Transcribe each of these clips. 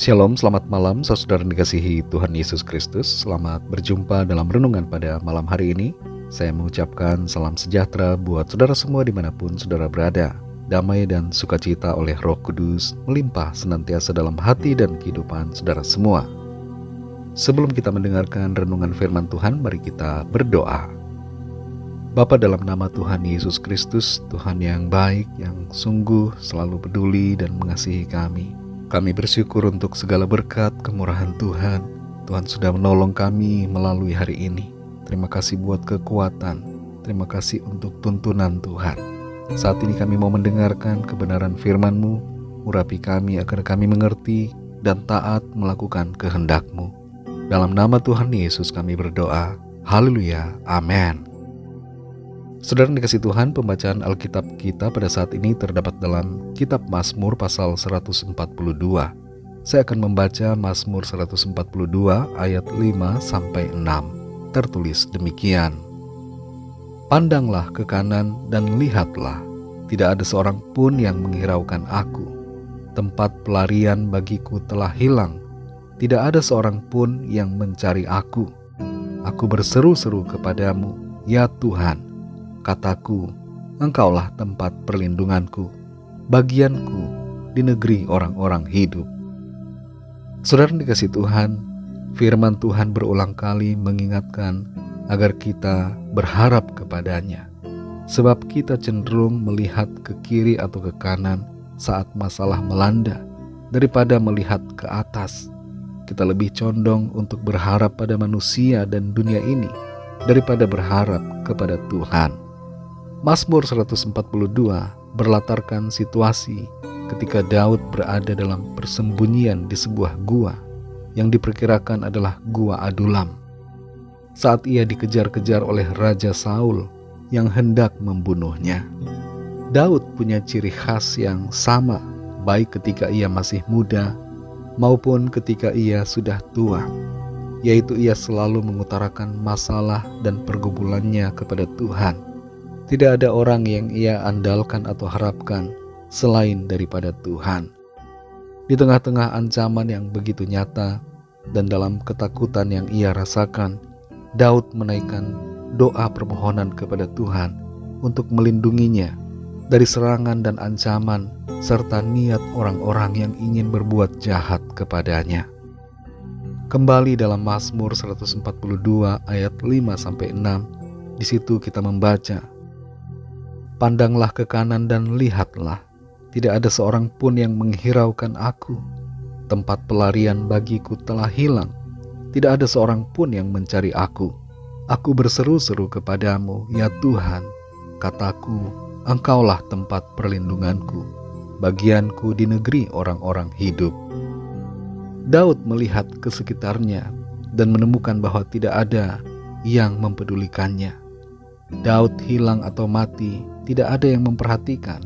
Shalom, selamat malam saudara yang dikasihi Tuhan Yesus Kristus. Selamat berjumpa dalam renungan pada malam hari ini. Saya mengucapkan salam sejahtera buat saudara semua dimanapun saudara berada. Damai dan sukacita oleh Roh Kudus melimpah senantiasa dalam hati dan kehidupan saudara semua. Sebelum kita mendengarkan renungan firman Tuhan, mari kita berdoa. Bapa, dalam nama Tuhan Yesus Kristus, Tuhan yang baik, yang sungguh selalu peduli dan mengasihi kami. Kami bersyukur untuk segala berkat kemurahan Tuhan. Tuhan sudah menolong kami melalui hari ini. Terima kasih buat kekuatan. Terima kasih untuk tuntunan Tuhan. Saat ini kami mau mendengarkan kebenaran firman-Mu. Urapi kami agar kami mengerti dan taat melakukan kehendak-Mu. Dalam nama Tuhan Yesus kami berdoa. Haleluya. Amin. Saudara yang dikasihi Tuhan, pembacaan Alkitab kita pada saat ini terdapat dalam Kitab Mazmur pasal 142. Saya akan membaca Mazmur 142 ayat 5-6. Tertulis demikian. Pandanglah ke kanan dan lihatlah, tidak ada seorang pun yang menghiraukan aku. Tempat pelarian bagiku telah hilang, tidak ada seorang pun yang mencari aku. Aku berseru-seru kepadamu, ya Tuhan. Kataku, Engkaulah tempat perlindunganku, bagianku di negeri orang-orang hidup. Saudara yang dikasihi Tuhan, firman Tuhan berulang kali mengingatkan agar kita berharap kepadanya. Sebab kita cenderung melihat ke kiri atau ke kanan saat masalah melanda daripada melihat ke atas. Kita lebih condong untuk berharap pada manusia dan dunia ini daripada berharap kepada Tuhan. Mazmur 142 berlatarkan situasi ketika Daud berada dalam persembunyian di sebuah gua yang diperkirakan adalah gua Adulam. Saat ia dikejar-kejar oleh Raja Saul yang hendak membunuhnya. Daud punya ciri khas yang sama baik ketika ia masih muda maupun ketika ia sudah tua, yaitu ia selalu mengutarakan masalah dan pergumulannya kepada Tuhan. Tidak ada orang yang ia andalkan atau harapkan selain daripada Tuhan. Di tengah-tengah ancaman yang begitu nyata dan dalam ketakutan yang ia rasakan, Daud menaikkan doa permohonan kepada Tuhan untuk melindunginya dari serangan dan ancaman serta niat orang-orang yang ingin berbuat jahat kepadanya. Kembali dalam Mazmur 142 ayat 5-6, di situ kita membaca, Pandanglah ke kanan dan lihatlah, tidak ada seorang pun yang menghiraukan aku. Tempat pelarian bagiku telah hilang, tidak ada seorang pun yang mencari aku. Aku berseru-seru kepadamu, ya Tuhan. Kataku, Engkaulah tempat perlindunganku, bagianku di negeri orang-orang hidup. Daud melihat ke sekitarnya dan menemukan bahwa tidak ada yang mempedulikannya. Daud hilang atau mati, tidak ada yang memperhatikan.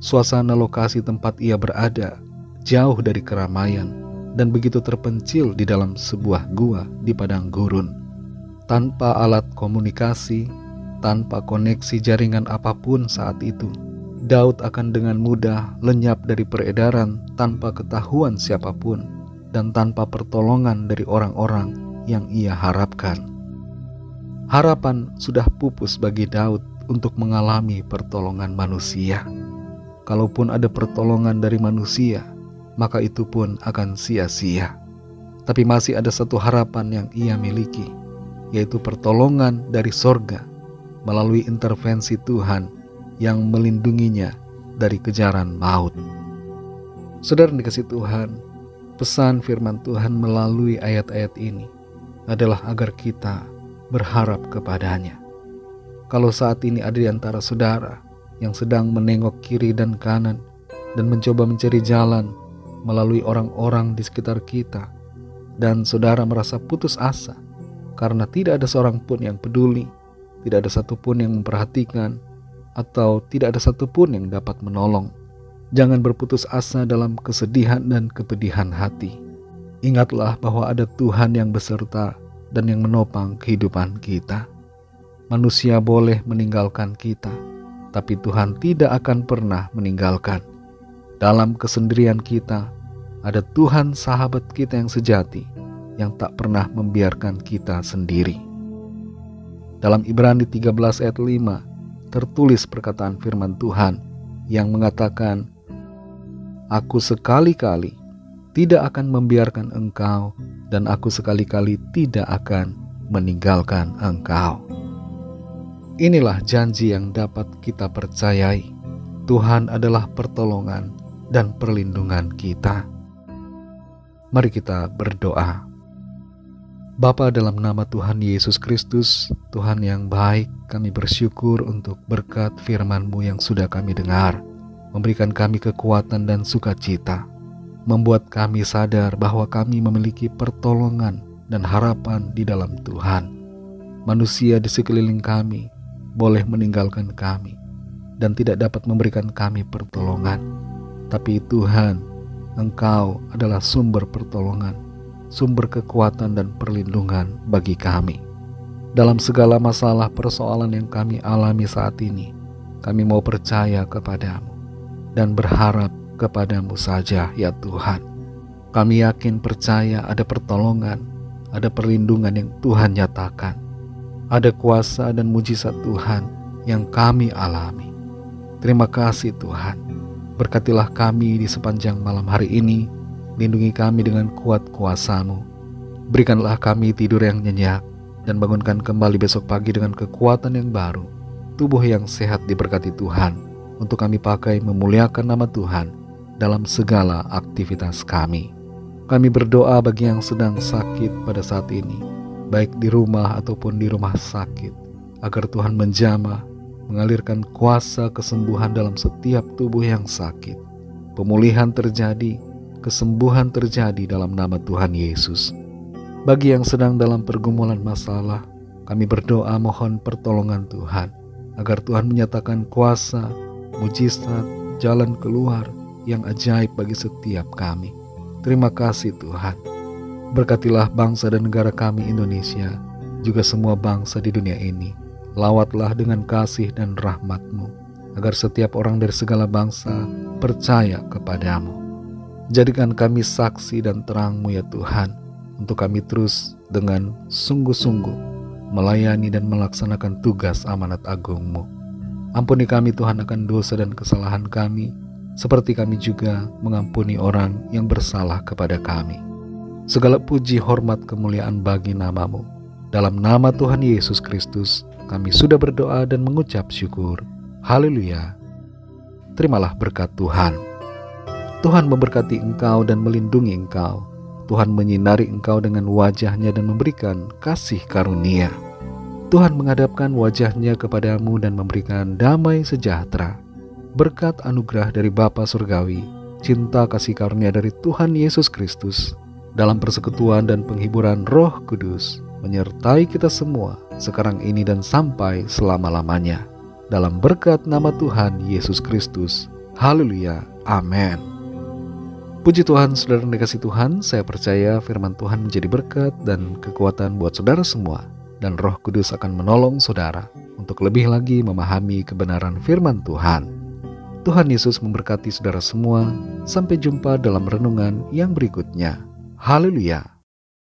Suasana lokasi tempat ia berada jauh dari keramaian dan begitu terpencil di dalam sebuah gua di padang gurun. Tanpa alat komunikasi, tanpa koneksi jaringan apapun saat itu, Daud akan dengan mudah lenyap dari peredaran tanpa ketahuan siapapun dan tanpa pertolongan dari orang-orang yang ia harapkan. Harapan sudah pupus bagi Daud untuk mengalami pertolongan manusia. Kalaupun ada pertolongan dari manusia, maka itu pun akan sia-sia. Tapi masih ada satu harapan yang ia miliki, yaitu pertolongan dari sorga melalui intervensi Tuhan yang melindunginya dari kejaran maut. Saudara yang dikasihi Tuhan, pesan firman Tuhan melalui ayat-ayat ini adalah agar kita berharap kepadanya. Kalau saat ini ada di antara saudara yang sedang menengok kiri dan kanan dan mencoba mencari jalan melalui orang-orang di sekitar kita, dan saudara merasa putus asa karena tidak ada seorang pun yang peduli, tidak ada satupun yang memperhatikan, atau tidak ada satupun yang dapat menolong, jangan berputus asa dalam kesedihan dan kepedihan hati. Ingatlah bahwa ada Tuhan yang beserta dan yang menopang kehidupan kita. Manusia boleh meninggalkan kita, tapi Tuhan tidak akan pernah meninggalkan. Dalam kesendirian kita, ada Tuhan sahabat kita yang sejati, yang tak pernah membiarkan kita sendiri. Dalam Ibrani 13 ayat 5 tertulis perkataan firman Tuhan yang mengatakan, "Aku sekali-kali tidak akan membiarkan engkau, dan aku sekali-kali tidak akan meninggalkan engkau." Inilah janji yang dapat kita percayai. Tuhan adalah pertolongan dan perlindungan kita. Mari kita berdoa. Bapa, dalam nama Tuhan Yesus Kristus, Tuhan yang baik, kami bersyukur untuk berkat firman-Mu yang sudah kami dengar, memberikan kami kekuatan dan sukacita, membuat kami sadar bahwa kami memiliki pertolongan dan harapan di dalam Tuhan. Manusia di sekeliling kami boleh meninggalkan kami dan tidak dapat memberikan kami pertolongan, tapi Tuhan, Engkau adalah sumber pertolongan, sumber kekuatan dan perlindungan bagi kami. Dalam segala masalah persoalan yang kami alami saat ini, kami mau percaya kepadamu dan berharap kepadamu saja ya Tuhan. Kami yakin percaya ada pertolongan, ada perlindungan yang Tuhan nyatakan, ada kuasa dan mujizat Tuhan yang kami alami. Terima kasih Tuhan. Berkatilah kami di sepanjang malam hari ini, lindungi kami dengan kuat kuasa-Mu. Berikanlah kami tidur yang nyenyak, dan bangunkan kembali besok pagi dengan kekuatan yang baru, tubuh yang sehat diberkati Tuhan, untuk kami pakai memuliakan nama Tuhan dalam segala aktivitas kami. Kami berdoa bagi yang sedang sakit pada saat ini, baik di rumah ataupun di rumah sakit, agar Tuhan menjamah, mengalirkan kuasa kesembuhan dalam setiap tubuh yang sakit. Pemulihan terjadi, kesembuhan terjadi dalam nama Tuhan Yesus. Bagi yang sedang dalam pergumulan masalah, kami berdoa mohon pertolongan Tuhan, agar Tuhan menyatakan kuasa, mujizat, jalan keluar yang ajaib bagi setiap kami. Terima kasih Tuhan. Berkatilah bangsa dan negara kami Indonesia, juga semua bangsa di dunia ini. Lawatlah dengan kasih dan rahmat-Mu, agar setiap orang dari segala bangsa percaya kepadamu. Jadikan kami saksi dan terang-Mu ya Tuhan, untuk kami terus dengan sungguh-sungguh melayani dan melaksanakan tugas amanat agung-Mu. Ampuni kami Tuhan akan dosa dan kesalahan kami, seperti kami juga mengampuni orang yang bersalah kepada kami. Segala puji, hormat, kemuliaan bagi nama-Mu. Dalam nama Tuhan Yesus Kristus, kami sudah berdoa dan mengucap syukur. Haleluya. Terimalah berkat Tuhan. Tuhan memberkati engkau dan melindungi engkau. Tuhan menyinari engkau dengan wajah-Nya dan memberikan kasih karunia. Tuhan menghadapkan wajah-Nya kepadamu dan memberikan damai sejahtera. Berkat anugerah dari Bapa Surgawi, cinta kasih karunia dari Tuhan Yesus Kristus, dalam persekutuan dan penghiburan Roh Kudus, menyertai kita semua sekarang ini dan sampai selama-lamanya. Dalam berkat nama Tuhan Yesus Kristus. Haleluya. Amin. Puji Tuhan, saudara yang dikasihi Tuhan, saya percaya firman Tuhan menjadi berkat dan kekuatan buat saudara semua, dan Roh Kudus akan menolong saudara untuk lebih lagi memahami kebenaran firman Tuhan. Tuhan Yesus memberkati saudara semua. Sampai jumpa dalam renungan yang berikutnya. Haleluya.